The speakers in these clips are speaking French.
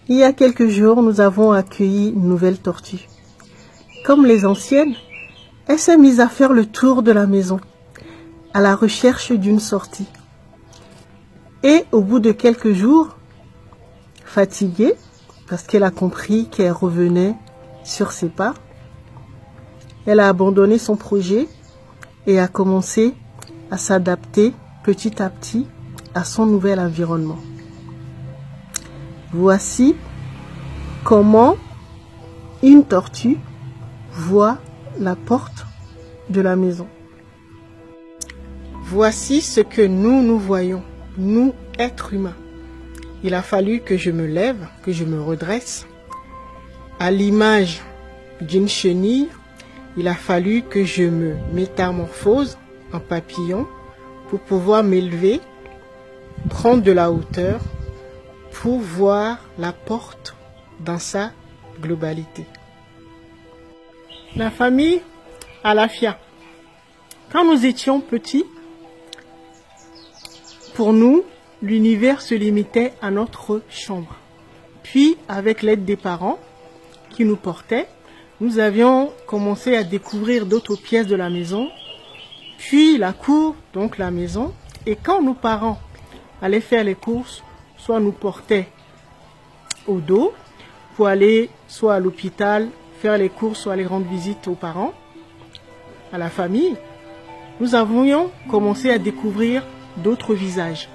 Il y a quelques jours, nous avons accueilli une nouvelle tortue. Comme les anciennes, elle s'est mise à faire le tour de la maison, à la recherche d'une sortie. Et au bout de quelques jours, fatiguée, parce qu'elle a compris qu'elle revenait sur ses pas, elle a abandonné son projet et a commencé à s'adapter petit à petit à son nouvel environnement. Voici comment une tortue voit la porte de la maison. Voici ce que nous voyons, nous, êtres humains. Il a fallu que je me lève, que je me redresse. À l'image d'une chenille, il a fallu que je me métamorphose en papillon pour pouvoir m'élever, prendre de la hauteur, pour voir la porte dans sa globalité. La famille Alafia. Quand nous étions petits, pour nous, l'univers se limitait à notre chambre. Puis, avec l'aide des parents qui nous portaient, nous avions commencé à découvrir d'autres pièces de la maison, puis la cour, donc la maison. Et quand nos parents allaient faire les courses, soit nous portaient au dos pour aller soit à l'hôpital, faire les courses, soit aller rendre visite aux parents, à la famille, nous avions commencé à découvrir d'autres visages,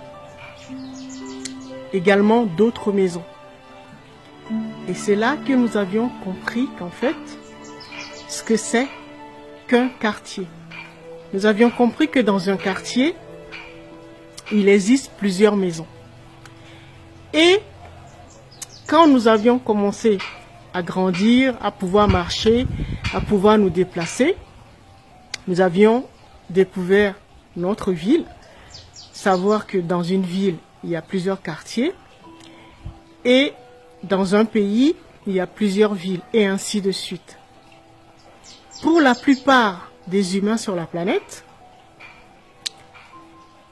également d'autres maisons. Et c'est là que nous avions compris qu'en fait, ce que c'est qu'un quartier. Nous avions compris que dans un quartier, il existe plusieurs maisons. Et quand nous avions commencé à grandir, à pouvoir marcher, à pouvoir nous déplacer, nous avions découvert notre ville, savoir que dans une ville, il y a plusieurs quartiers, et dans un pays, il y a plusieurs villes, et ainsi de suite. Pour la plupart des humains sur la planète,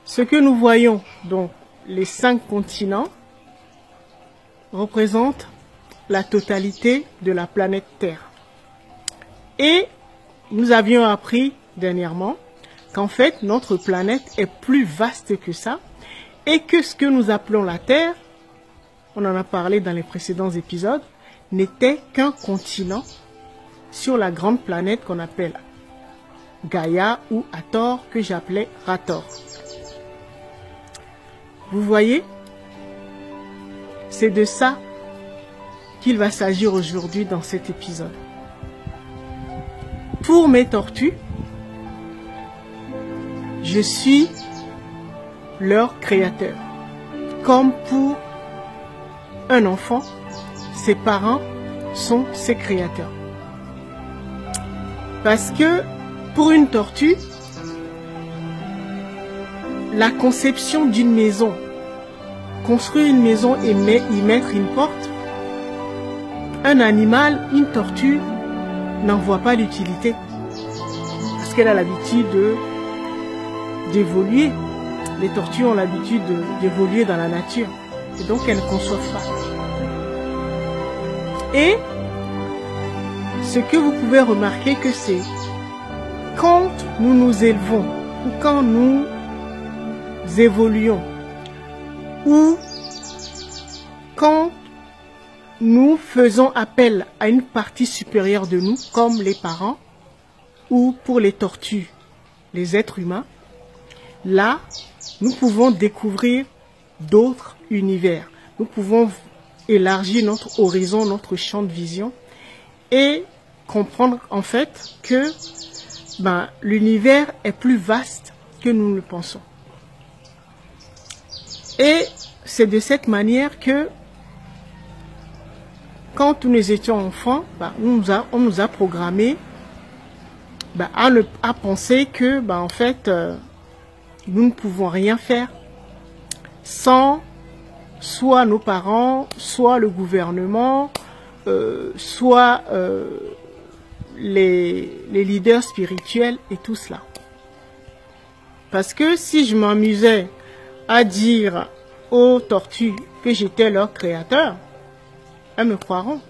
ce que nous voyons, donc les 5 continents, représente la totalité de la planète Terre. Et nous avions appris dernièrement qu'en fait notre planète est plus vaste que ça et que ce que nous appelons la Terre, on en a parlé dans les précédents épisodes, n'était qu'un continent sur la grande planète qu'on appelle Gaïa ou Hathor, que j'appelais Rathor. Vous voyez, c'est de ça qu'il va s'agir aujourd'hui dans cet épisode. Pour mes tortues, je suis leur créateur. Comme pour un enfant, ses parents sont ses créateurs. Parce que pour une tortue, la conception d'une maison, construire une maison et y mettre une porte, un animal, une tortue, n'en voit pas l'utilité. Parce qu'elle a l'habitude d'évoluer. Les tortues ont l'habitude d'évoluer dans la nature. Et donc elles ne conçoivent pas. Et ce que vous pouvez remarquer que c'est quand nous nous élevons ou quand nous évoluons ou quand nous faisons appel à une partie supérieure de nous, comme les parents, ou pour les tortues, les êtres humains, là, nous pouvons découvrir d'autres univers. Nous pouvons élargir notre horizon, notre champ de vision, et comprendre en fait que l'univers est plus vaste que nous le pensons. Et c'est de cette manière que quand nous étions enfants, on nous a programmé à penser que en fait nous ne pouvons rien faire sans soit nos parents, soit le gouvernement, soit les leaders spirituels et tout cela. Parce que si je m'amusais à dire aux tortues que j'étais leur créateur, elles me croiront.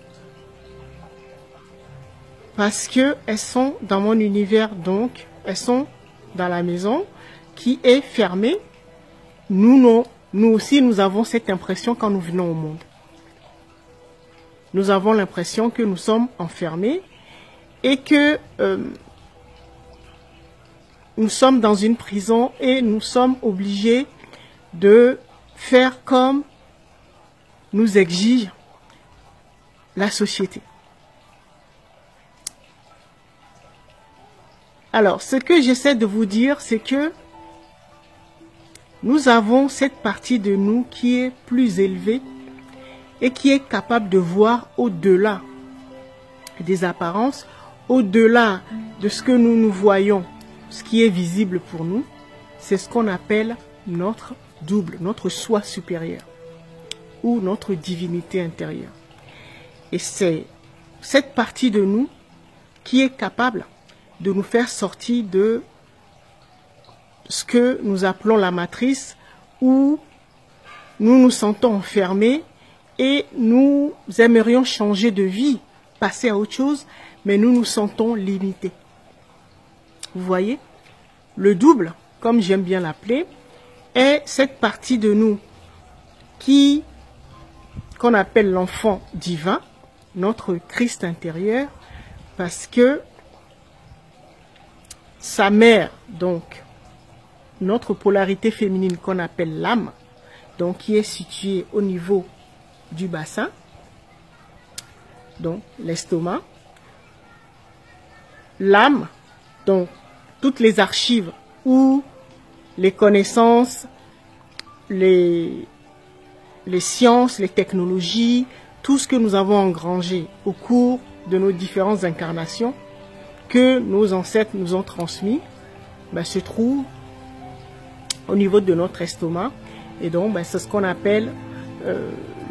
Parce que elles sont dans mon univers, donc elles sont dans la maison qui est fermée. Nous aussi, nous avons cette impression quand nous venons au monde. Nous avons l'impression que nous sommes enfermés et que nous sommes dans une prison et nous sommes obligés de faire comme nous exige la société. Alors, ce que j'essaie de vous dire, c'est que nous avons cette partie de nous qui est plus élevée et qui est capable de voir au-delà des apparences, au-delà de ce que nous voyons, ce qui est visible pour nous. C'est ce qu'on appelle notre double, notre soi supérieur ou notre divinité intérieure. Et c'est cette partie de nous qui est capable de nous faire sortir de ce que nous appelons la matrice, où nous nous sentons enfermés et nous aimerions changer de vie, passer à autre chose, mais nous nous sentons limités. Vous voyez, le double, comme j'aime bien l'appeler, est cette partie de nous qu'on appelle l'enfant divin, notre Christ intérieur, parce que sa mère, donc notre polarité féminine qu'on appelle l'âme, donc qui est située au niveau du bassin, donc l'estomac, l'âme, donc toutes les archives ou les connaissances, les sciences, les technologies, tout ce que nous avons engrangé au cours de nos différentes incarnations, que nos ancêtres nous ont transmis, se trouve au niveau de notre estomac. Et donc, c'est ce qu'on appelle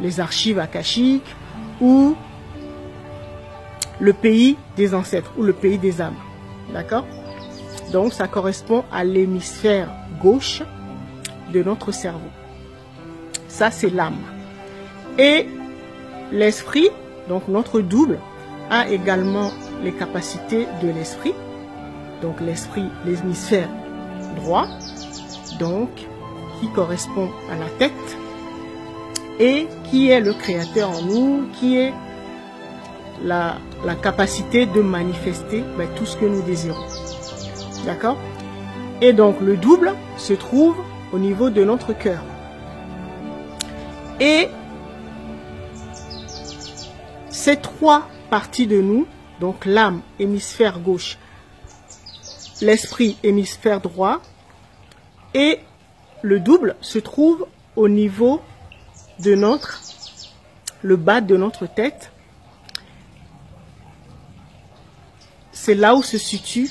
les archives akashiques ou le pays des ancêtres ou le pays des âmes. D'accord? Donc, ça correspond à l'hémisphère gauche de notre cerveau. Ça, c'est l'âme. Et l'esprit, donc notre double, a également les capacités de l'esprit. Donc l'esprit, l'hémisphère droit, donc qui correspond à la tête et qui est le créateur en nous, qui est la capacité de manifester tout ce que nous désirons. D'accord? Et donc le double se trouve au niveau de notre cœur. Et ces trois parties de nous, donc l'âme, hémisphère gauche, l'esprit, hémisphère droit, et le double se trouve au niveau de le bas de notre tête. C'est là où se situe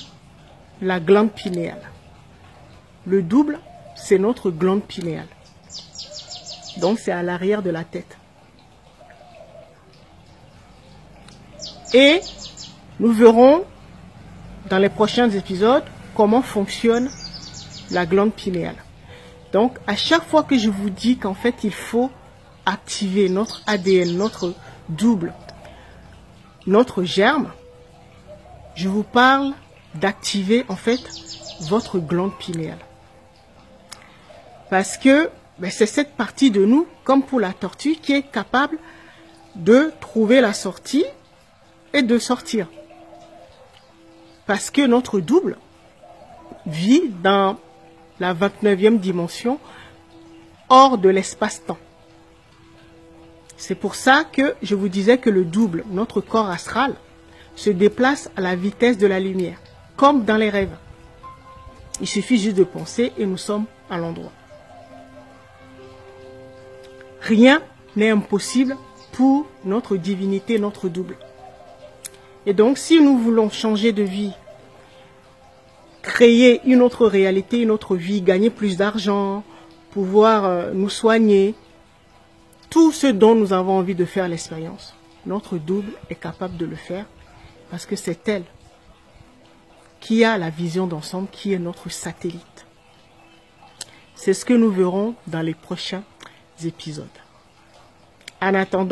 la glande pinéale. Le double, c'est notre glande pinéale. Donc c'est à l'arrière de la tête. Et nous verrons dans les prochains épisodes comment fonctionne la glande pinéale. Donc à chaque fois que je vous dis qu'en fait il faut activer notre ADN, notre double, notre germe, je vous parle d'activer en fait votre glande pinéale. Parce que c'est cette partie de nous, comme pour la tortue, qui est capable de trouver la sortie et de sortir. Parce que notre double vit dans la 29e dimension, hors de l'espace-temps. C'est pour ça que je vous disais que le double, notre corps astral, se déplace à la vitesse de la lumière, comme dans les rêves. Il suffit juste de penser et nous sommes à l'endroit. Rien n'est impossible pour notre divinité, notre double. Et donc, si nous voulons changer de vie, créer une autre réalité, une autre vie, gagner plus d'argent, pouvoir nous soigner, tout ce dont nous avons envie de faire l'expérience, notre double est capable de le faire parce que c'est elle qui a la vision d'ensemble, qui est notre satellite. C'est ce que nous verrons dans les prochains épisodes. En attendant,